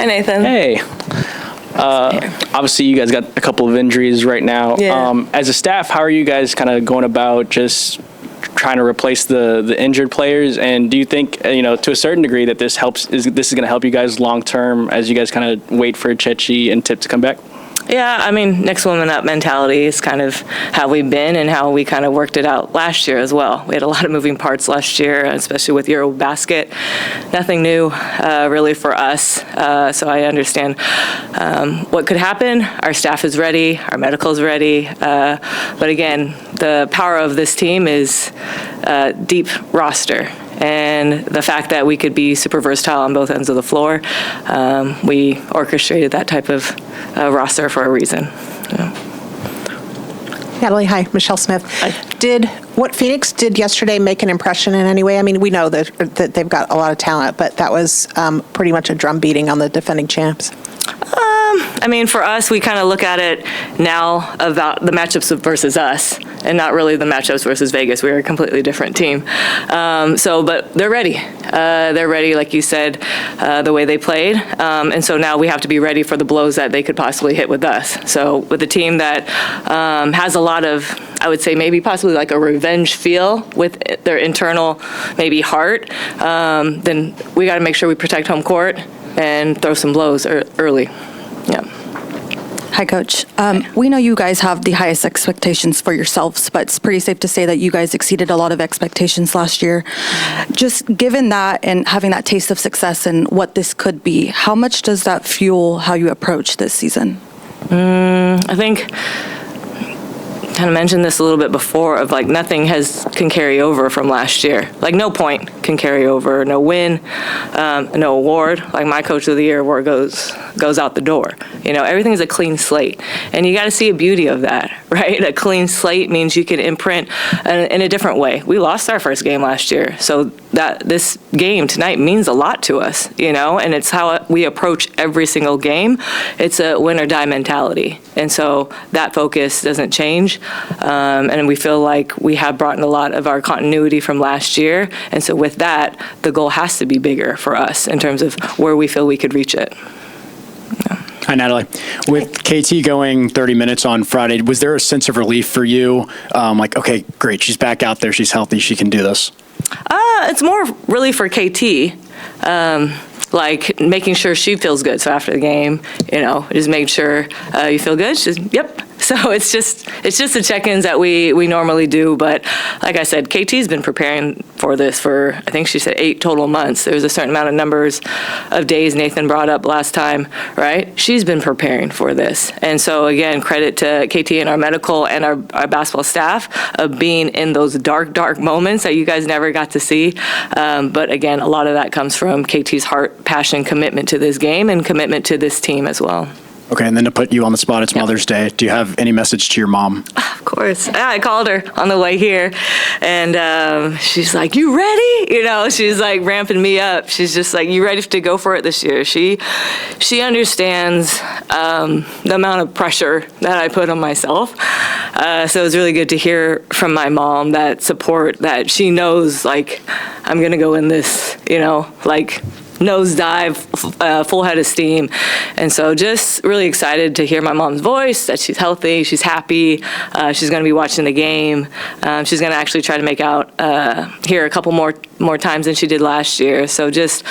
Hi, Nathan. Hey. Obviously, you guys got a couple of injuries right now. Yeah. As a staff, how are you guys kind of going about just trying to replace the injured players? And do you think, to a certain degree, that this is going to help you guys long term as you guys kind of wait for Chechi and Tip to come back? Yeah, I mean, next woman up mentality is kind of how we've been and how we kind of worked it out last year as well. We had a lot of moving parts last year, especially with Eurobasket. Nothing new really for us, so I understand what could happen. Our staff is ready, our medical is ready, but again, the power of this team is deep roster. And the fact that we could be super versatile on both ends of the floor, we orchestrated that type of roster for a reason. Yeah. Natalie, hi. Michelle Smith. Hi. Did what Pheonix did yesterday make an impression in any way? I mean, we know that they've got a lot of talent, but that was pretty much a drum beating on the defending champs. I mean, for us, we kind of look at it now about the matchups versus us and not really the matchups versus Vegas. We're a completely different team. But they're ready. They're ready, like you said, the way they played. And so now we have to be ready for the blows that they could possibly hit with us. So with a team that has a lot of, I would say maybe possibly like a revenge feel with their internal maybe heart, then we got to make sure we protect home court and throw some blows early. Yeah. Hi, Coach. We know you guys have the highest expectations for yourselves, but it's pretty safe to say that you guys exceeded a lot of expectations last year. Just given that and having that taste of success and what this could be, how much does that fuel how you approach this season? I think kind of mentioned this a little bit before of like nothing can carry over from last year. Like no point can carry over, no win, no award. Like my Coach of the Year award goes out the door. Everything's a clean slate, and you got to see a beauty of that, right? A clean slate means you can imprint in a different way. We lost our first game last year, so that this game tonight means a lot to us, and it's how we approach every single game. It's a win or die mentality, and so that focus doesn't change. And we feel like we have brought in a lot of our continuity from last year, and so with that, the goal has to be bigger for us in terms of where we feel we could reach it. Yeah. Hi, Natalie. With KT going 30 minutes on Friday, was there a sense of relief for you? Like, okay, great, she's back out there, she's healthy, she can do this? It's more really for KT. Like making sure she feels good. So after the game, just make sure you feel good. She's yep. So it's just the check-ins that we normally do. But like I said, KT's been preparing for this for, I think she said 8 total months. There was a certain amount of numbers of days Nathan brought up last time, right? She's been preparing for this. And so again, credit to KT and our medical and our basketball staff of being in those dark moments that you guys never got to see. But again, a lot of that comes from KT's heart, passion, commitment to this game and commitment to this team as well. Okay, and then to put you on the spot, it's Mother's Day. Do you have any message to your mom? Of course. Yeah, I called her on the way here, and she's like, "You ready?" She's like ramping me up. She's just like, "You ready to go for it this year?" She understands the amount of pressure that I put on myself. So it's really good to hear from my mom that support, that she knows, like, I'm going to go in this, like, nosedive, full head of steam. And so just really excited to hear my mom's voice, that she's healthy, she's happy, she's going to be watching the game. She's going to actually try to make out here a couple more times than she did last year. So just,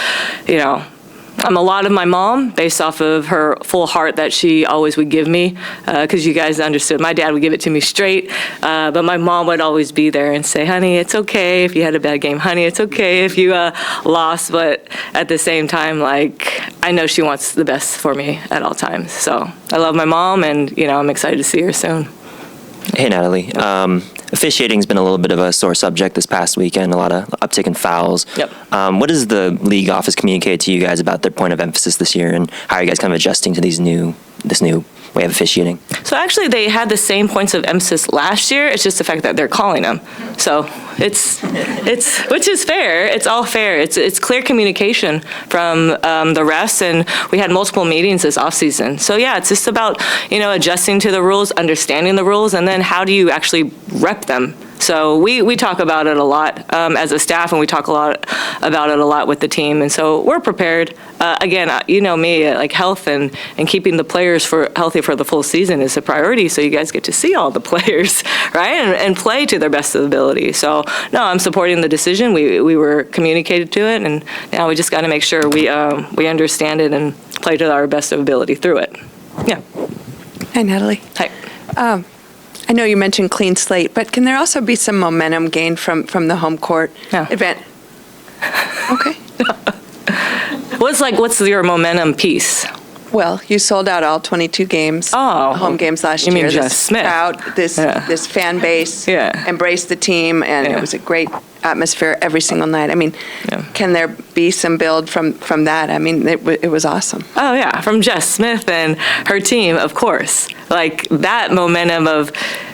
I'm a lot of my mom based off of her full heart that she always would give me, because you guys understood. My dad would give it to me straight, but my mom would always be there and say, "Honey, it's okay if you had a bad game. Honey, it's okay if you lost." But at the same time, like, I know she wants the best for me at all times. So I love my mom, and I'm excited to see her soon. Hey, Natalie. Officiating's been a little bit of a sore subject this past weekend, a lot of uptick in fouls. Yep. What does the league office communicate to you guys about their point of emphasis this year, and how are you guys kind of adjusting to this new way of officiating? So actually, they had the same points of emphasis last year. It's just the fact that they're calling them. So it's which is fair. It's all fair. It's clear communication from the refs, and we had multiple meetings this offseason. So yeah, it's just about adjusting to the rules, understanding the rules, and then how do you actually rep them So we talk about it a lot as a staff, and we talk a lot about it a lot with the team. And so we're prepared. Again, you know me, like health and keeping the players healthy for the full season is a priority. So you guys get to see all the players, right, and play to their best ability. So no, I'm supporting the decision. We were communicated to it, and now we just got to make sure we understand it and play to our best ability through it. Yeah. Hi, Natalie. Hi. I know you mentioned clean slate, but can there also be some momentum gained from the home court event? Okay. What's your momentum piece? Well, you sold out all 22 games, Oh. home games last You mean year. Jeff This Smith. crowd, this fan base embraced the team, and Yeah. it was a great atmosphere every single night. I mean, can there be some build from that? I mean, it was awesome. Oh yeah, from Jess Smith and her team, of course. Like that momentum of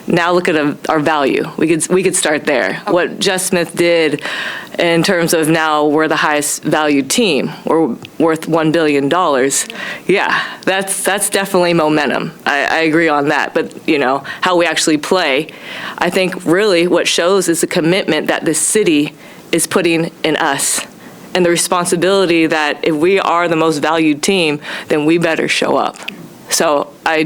now look at our value. We could start there. Okay. What Jess Smith did in terms of now we're the highest valued team. We're worth $1 billion. Yeah, that's definitely momentum. I agree on that. But you know how we actually play. I think really what shows is the commitment that this city is putting in us, and the responsibility that if we are the most valued team, then we better show up. So I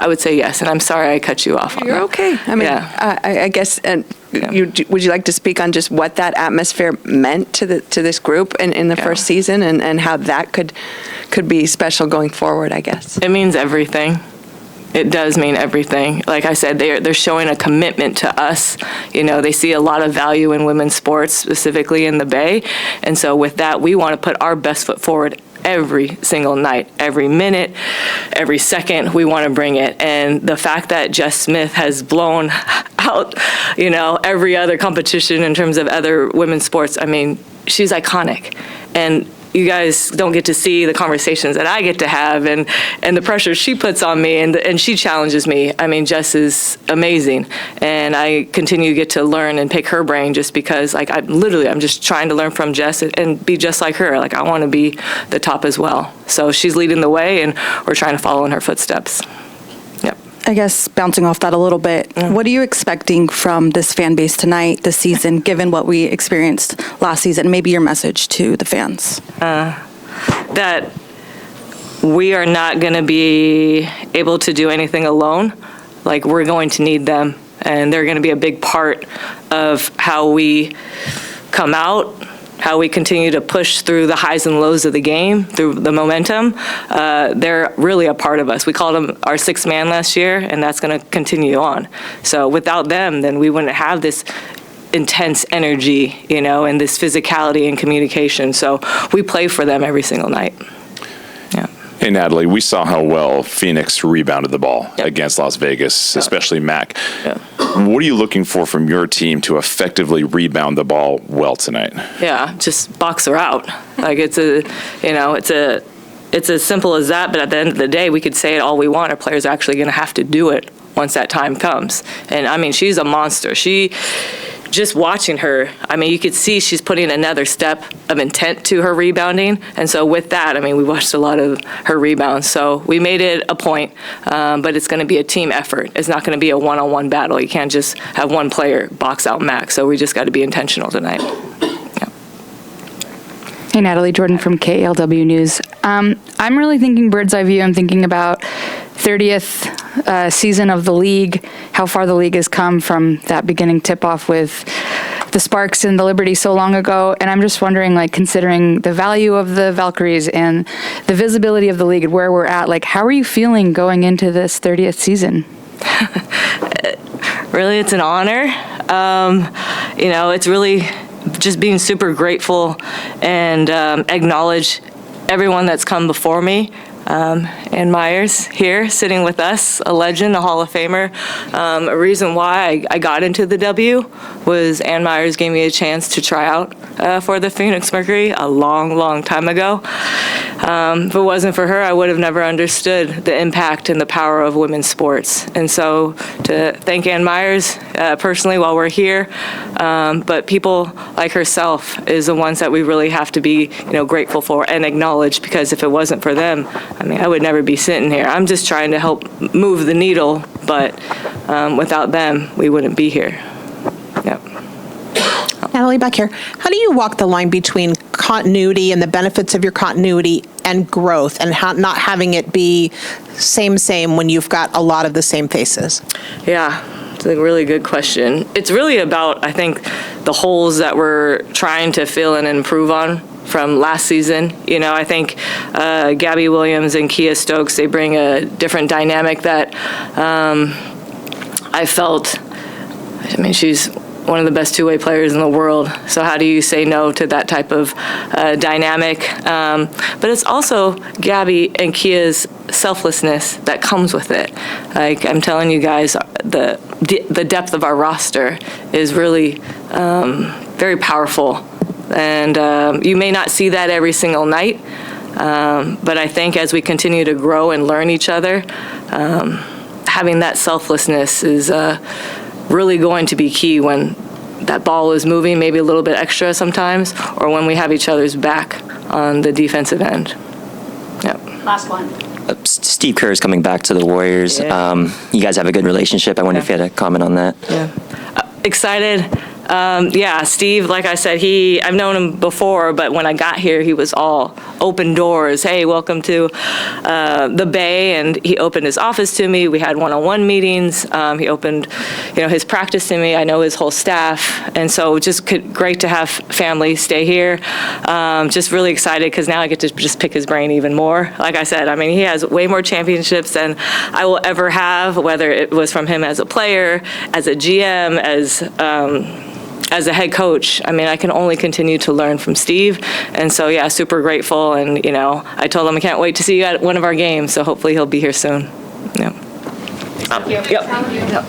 would say yes, and I'm sorry I cut you off on You're that. okay. I mean, I guess, and would you like to speak on just what that atmosphere meant to this group in the first season, and how that could be special going forward, I guess? It means everything. It does mean everything. Like I said, they're showing a commitment to us. You know, they see a lot of value in women's sports, specifically in the Bay. And so with that, we want to put our best foot forward every single night, every minute, every second. We want to bring it. And the fact that Jess Smith has blown out, you know, every other competition in terms of other women's sports, I mean, she's iconic. And you guys don't get to see the conversations that I get to have and the pressure she puts on me and she challenges me. I mean, Jess is amazing. And I continue to get to learn and pick her brain just because like I'm just trying to learn from Jess and be just like her. Like I want to be the top as well. So she's leading the way and we're trying to follow in her footsteps. Yep. I guess bouncing off that a little bit, what are you expecting from this fan base tonight, this season, given what we experienced last season? Maybe your message to the fans. That we are not going to be able to do anything alone. Like we're going to need them, and they're going to be a big part of how we come out, how we continue to push through the highs and lows of the game, through the momentum. They're really a part of us. We called them our sixth man last year, and that's going to continue on. So without them, then we wouldn't have this intense energy, you know, and this physicality and communication. So we play for them every single night. Yeah. Hey, Natalie, we saw how well Pheonix rebounded the ball against Las Vegas, especially Mac. Yeah. What are you looking for from your team to effectively rebound the ball well tonight? Yeah, just box her out. Like it's as simple as that, but at the end of the day, we could say it all we want. Our players are actually going to have to do it once that time comes. And I mean, she's a monster. Just watching her, I mean, you could see she's putting another step of intent to her rebounding. And so with that, I mean, we watched a lot of her rebounds. So we made it a point, but it's going to be a team effort. It's not going to be a one-on-one battle. You can't just have one player box out Max. So we just got to be intentional tonight. Yeah. Hey, Natalie, Jordan from KLW News. I'm really thinking bird's eye view. I'm thinking about 30th season of the league, how far the league has come from that beginning tip-off with the Sparks and the Liberty so long ago. And I'm just wondering, like, considering the value of the Valkyries and the visibility of the league and where we're at, like, how are you feeling going into this 30th season? Really, it's an honor. You know, it's really just being super grateful and acknowledge everyone that's come before me. Ann Myers here sitting with us, a legend, a Hall of Famer. A reason why I got into the W was Ann Myers gave me a chance to try out for the Pheonix Mercury a long, long time ago. If it wasn't for her, I would have never understood the impact and the power of women's sports. And so to thank Ann Myers personally while we're here, but people like herself is the ones that we really have to be, grateful for and acknowledge, because if it wasn't for them, I mean, I would never be sitting here. I'm just trying to help move the needle, but without them, we wouldn't be here. Natalie, back here. How do you walk the line between continuity and the benefits of your continuity and growth, and not having it be same when you've got a lot of the same faces? Yeah, it's a really good question. It's really about, I think, the holes that we're trying to fill and improve on from last season. You know, I think Gabby Williams and Kia Stokes, they bring a different dynamic that I felt, I mean, she's one of the best two-way players in the world. So how do you say no to that type of dynamic? But it's also Gabby and Kia's selflessness that comes with it. Like I'm telling you guys, the depth of our roster is really very powerful. And you may not see that every single night, but I think as we continue to grow and learn each other, having that selflessness is really going to be key when that ball is moving, maybe a little bit extra sometimes, or when we have each other's back on the defensive end. Yep. Last one. Steve Kerr is coming back to the Warriors. Yeah. You guys have a good relationship. I wonder if you had a comment on that. Yeah. Excited. Yeah, Steve, like I said, I've known him before, but when I got here, he was all open doors. Hey, welcome to the Bay, and he opened his office to me. We had one-on-one meetings. He opened, his practice to me. I know his whole staff, and so just great to have family stay here. Just really excited because now I get to just pick his brain even more. Like I said, I mean, he has way more championships than I will ever have, whether it was from him as a player, as a GM, as a head coach. I mean, I can only continue to learn from Steve. And so, yeah, super grateful. And, I told him I can't wait to see you at one of our games. So hopefully he'll be here soon. Yeah. Thank you. Yep.